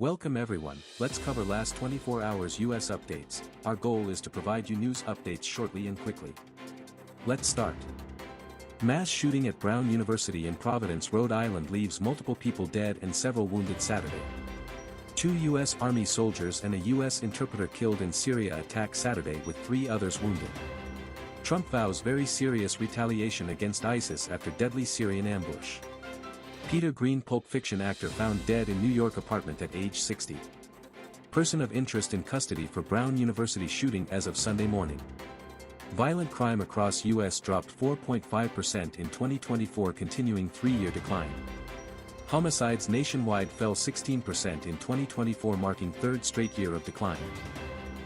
Welcome everyone, let's cover last 24 hours US updates. Our goal is to provide you news updates shortly and quickly. Let's start. Mass shooting at Brown University in Providence, Rhode Island leaves multiple people dead and several wounded Saturday. 2 U.S. Army soldiers and a U.S. interpreter killed in Syria attack Saturday with 3 others wounded. Trump vows very serious retaliation against ISIS after deadly Syrian ambush. Peter Green Pulp Fiction actor found dead in New York apartment at age 60. Person of interest in custody for Brown University shooting as of Sunday morning. Violent crime across U.S. dropped 4.5% in 2024, continuing 3-year decline. Homicides nationwide fell 16% in 2024, marking third straight year of decline.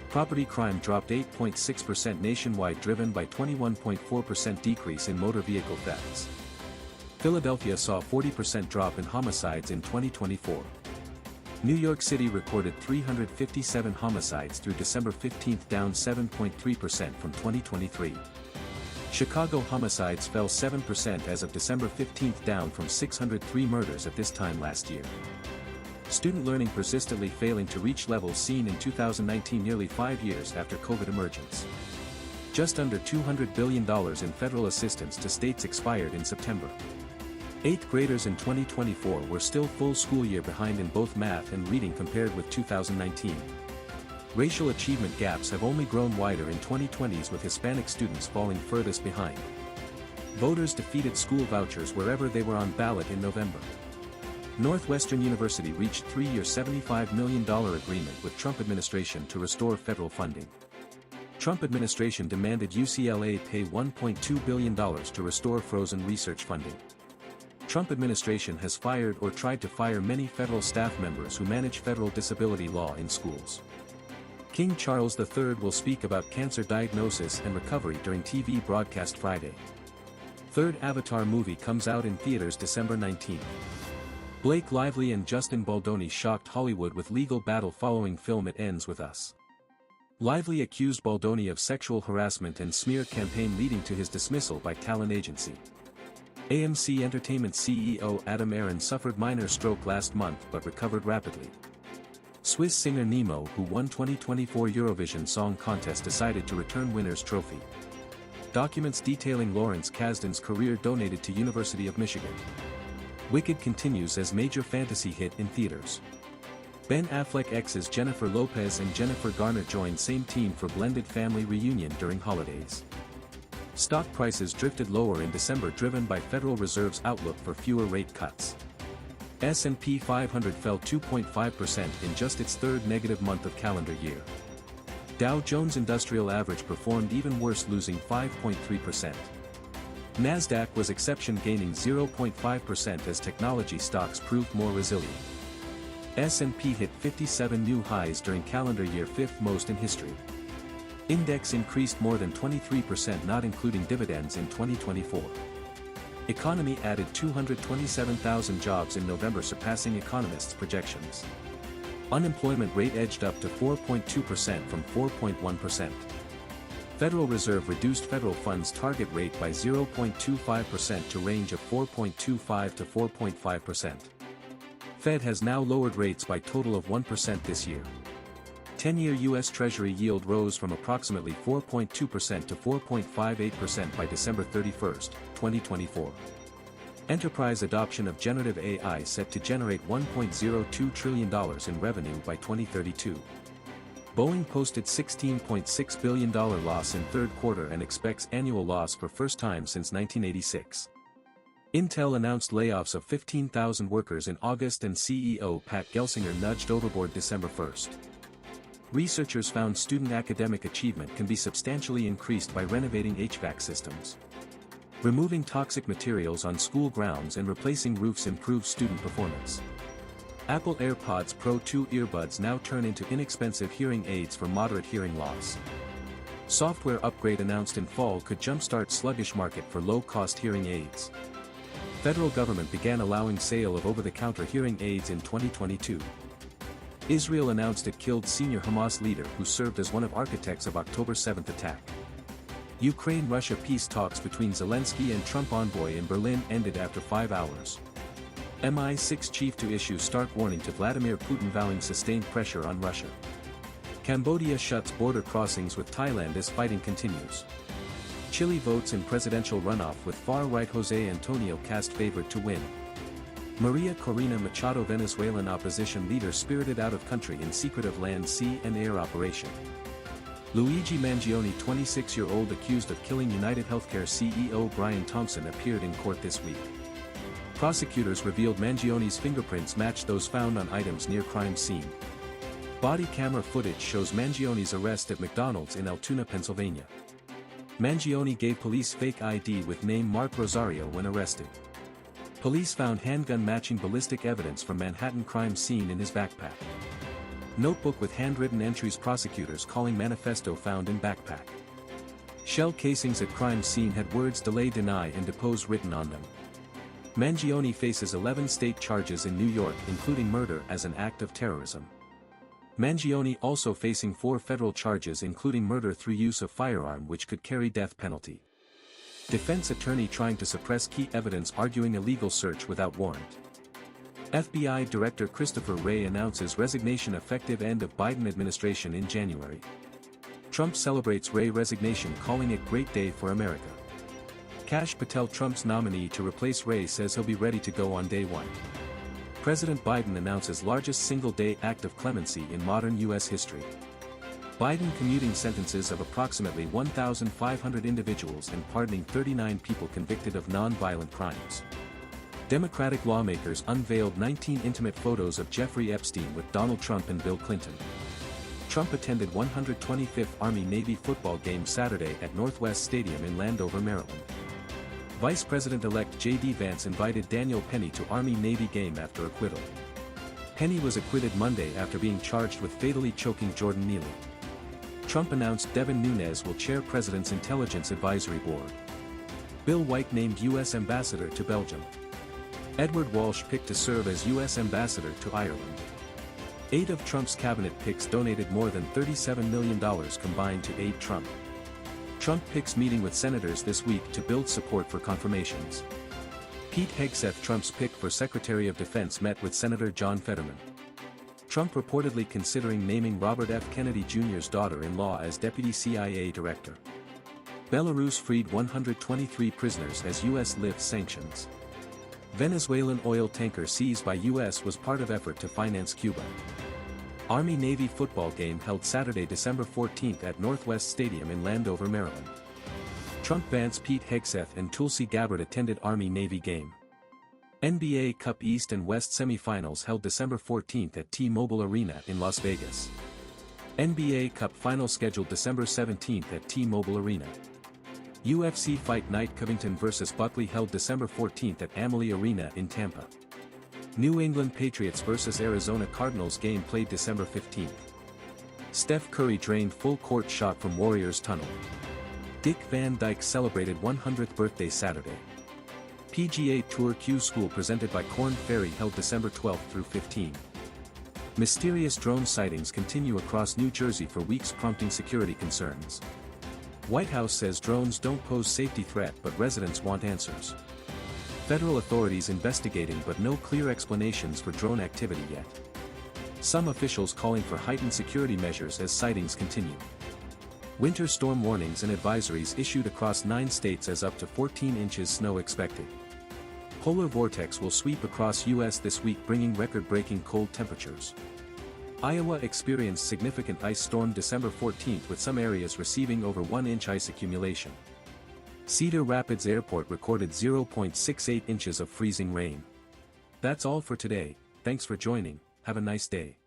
Property crime dropped 8.6% nationwide, driven by 21.4% decrease in motor vehicle thefts. Philadelphia saw a 40% drop in homicides in 2024. New York City recorded 357 homicides through December 15, down 7.3% from 2023. Chicago homicides fell 7% as of December 15, down from 603 murders at this time last year. Student learning persistently failing to reach levels seen in 2019, nearly 5 years after COVID emergence. Just under $200 billion in federal assistance to states expired in September. 8th graders in 2024 were still full school year behind in both math and reading compared with 2019. Racial achievement gaps have only grown wider in 2020s, with Hispanic students falling furthest behind. Voters defeated school vouchers wherever they were on ballot in November. Northwestern University reached 3-year $75 million agreement with Trump administration to restore federal funding. Trump administration demanded UCLA pay $1.2 billion to restore frozen research funding. Trump administration has fired or tried to fire many federal staff members who manage federal disability law in schools. King Charles III will speak about cancer diagnosis and recovery during TV broadcast Friday. Third Avatar movie comes out in theaters December 19. Blake Lively and Justin Baldoni shocked Hollywood with legal battle following film It Ends With Us. Lively accused Baldoni of sexual harassment and smear campaign, leading to his dismissal by talent agency. AMC Entertainment CEO Adam Aron suffered minor stroke last month but recovered rapidly. Swiss singer Nemo, who won 2024 Eurovision Song Contest, decided to return winner's trophy. Documents detailing Lawrence Kasdan's career donated to University of Michigan. Wicked continues as major fantasy hit in theaters. Ben Affleck exes Jennifer Lopez and Jennifer Garner join same team for blended family reunion during holidays. Stock prices drifted lower in December, driven by Federal Reserve's outlook for fewer rate cuts. S&P 500 fell 2.5% in just its third negative month of calendar year. Dow Jones Industrial Average performed even worse, losing 5.3%. Nasdaq was exception, gaining 0.5% as technology stocks proved more resilient. S&P hit 57 new highs during calendar year, 5th most in history. Index increased more than 23%, not including dividends, in 2024. Economy added 227,000 jobs in November, surpassing economists' projections. Unemployment rate edged up to 4.2% from 4.1%. Federal Reserve reduced federal funds target rate by 0.25% to range of 4.25 to 4.5%. Fed has now lowered rates by total of 1% this year. 10-year U.S. Treasury yield rose from approximately 4.2% to 4.58% by December 31, 2024. Enterprise adoption of generative AI set to generate $1.02 trillion in revenue by 2032. Boeing posted $16.6 billion loss in third quarter and expects annual loss for first time since 1986. Intel announced layoffs of 15,000 workers in August, and CEO Pat Gelsinger nudged overboard December 1. Researchers found student academic achievement can be substantially increased by renovating HVAC systems. Removing toxic materials on school grounds and replacing roofs improves student performance. Apple AirPods Pro 2 earbuds now turn into inexpensive hearing aids for moderate hearing loss. Software upgrade announced in fall could jumpstart sluggish market for low-cost hearing aids. Federal government began allowing sale of over-the-counter hearing aids in 2022. Israel announced it killed senior Hamas leader who served as one of architects of October 7 attack. Ukraine-Russia peace talks between Zelensky and Trump envoy in Berlin ended after 5 hours. MI6 chief to issue stark warning to Vladimir Putin vowing sustained pressure on Russia. Cambodia shuts border crossings with Thailand as fighting continues. Chile votes in presidential runoff with far-right José Antonio cast favored to win. Maria Corina Machado Venezuelan opposition leader spirited out of country in secretive land, sea and air operation. Luigi Mangione, 26-year-old accused of killing United Healthcare CEO Brian Thompson, appeared in court this week. Prosecutors revealed Mangione's fingerprints matched those found on items near crime scene. Body camera footage shows Mangione's arrest at McDonald's in Altoona, Pennsylvania. Mangione gave police fake ID with name Mark Rosario when arrested. Police found handgun-matching ballistic evidence from Manhattan crime scene in his backpack. Notebook with handwritten entries, prosecutors calling manifesto found in backpack. Shell casings at crime scene had words delay, deny and depose written on them. Mangione faces 11 state charges in New York, including murder as an act of terrorism. Mangione also facing 4 federal charges, including murder through use of firearm which could carry death penalty. Defense attorney trying to suppress key evidence, arguing illegal search without warrant. FBI Director Christopher Wray announces resignation effective end of Biden administration in January. Trump celebrates Wray resignation, calling it great day for America. Kash Patel, Trump's nominee to replace Wray, says he'll be ready to go on day 1. President Biden announces largest single-day act of clemency in modern U.S. history. Biden commuting sentences of approximately 1,500 individuals and pardoning 39 people convicted of non-violent crimes. Democratic lawmakers unveiled 19 intimate photos of Jeffrey Epstein with Donald Trump and Bill Clinton. Trump attended 125th Army-Navy football game Saturday at Northwest Stadium in Landover, Maryland. Vice President-elect J.D. Vance invited Daniel Penny to Army-Navy game after acquittal. Penny was acquitted Monday after being charged with fatally choking Jordan Neely. Trump announced Devin Nunes will chair President's Intelligence Advisory Board. Bill White named U.S. Ambassador to Belgium. Edward Walsh picked to serve as U.S. Ambassador to Ireland. 8 of Trump's cabinet picks donated more than $37 million combined to aid Trump. Trump picks meeting with senators this week to build support for confirmations. Pete Hegseth, Trump's pick for Secretary of Defense, met with Senator John Fetterman. Trump reportedly considering naming Robert F. Kennedy Jr.'s daughter-in-law as Deputy CIA Director. Belarus freed 123 prisoners as U.S. lifts sanctions. Venezuelan oil tanker seized by U.S. was part of effort to finance Cuba. Army-Navy football game held Saturday, December 14th at Northwest Stadium in Landover, Maryland. Trump, Vance, Pete Hegseth and Tulsi Gabbard attended Army-Navy game. NBA Cup East and West semifinals held December 14th at T-Mobile Arena in Las Vegas. NBA Cup final scheduled December 17th at T-Mobile Arena. UFC Fight Night Covington vs. Buckley held December 14th at Amalie Arena in Tampa. New England Patriots vs. Arizona Cardinals game played December 15th. Steph Curry drained full court shot from Warriors tunnel. Dick Van Dyke celebrated 100th birthday Saturday. PGA Tour Q School presented by Korn Ferry held December 12 through 15. Mysterious drone sightings continue across New Jersey for weeks, prompting security concerns. White House says drones don't pose safety threat, but residents want answers. Federal authorities investigating, but no clear explanations for drone activity yet. Some officials calling for heightened security measures as sightings continue. Winter storm warnings and advisories issued across 9 states as up to 14 inches snow expected. Polar vortex will sweep across U.S. this week, bringing record-breaking cold temperatures. Iowa experienced significant ice storm December 14th, with some areas receiving over 1-inch ice accumulation. Cedar Rapids Airport recorded 0.68 inches of freezing rain. That's all for today, thanks for joining, have a nice day.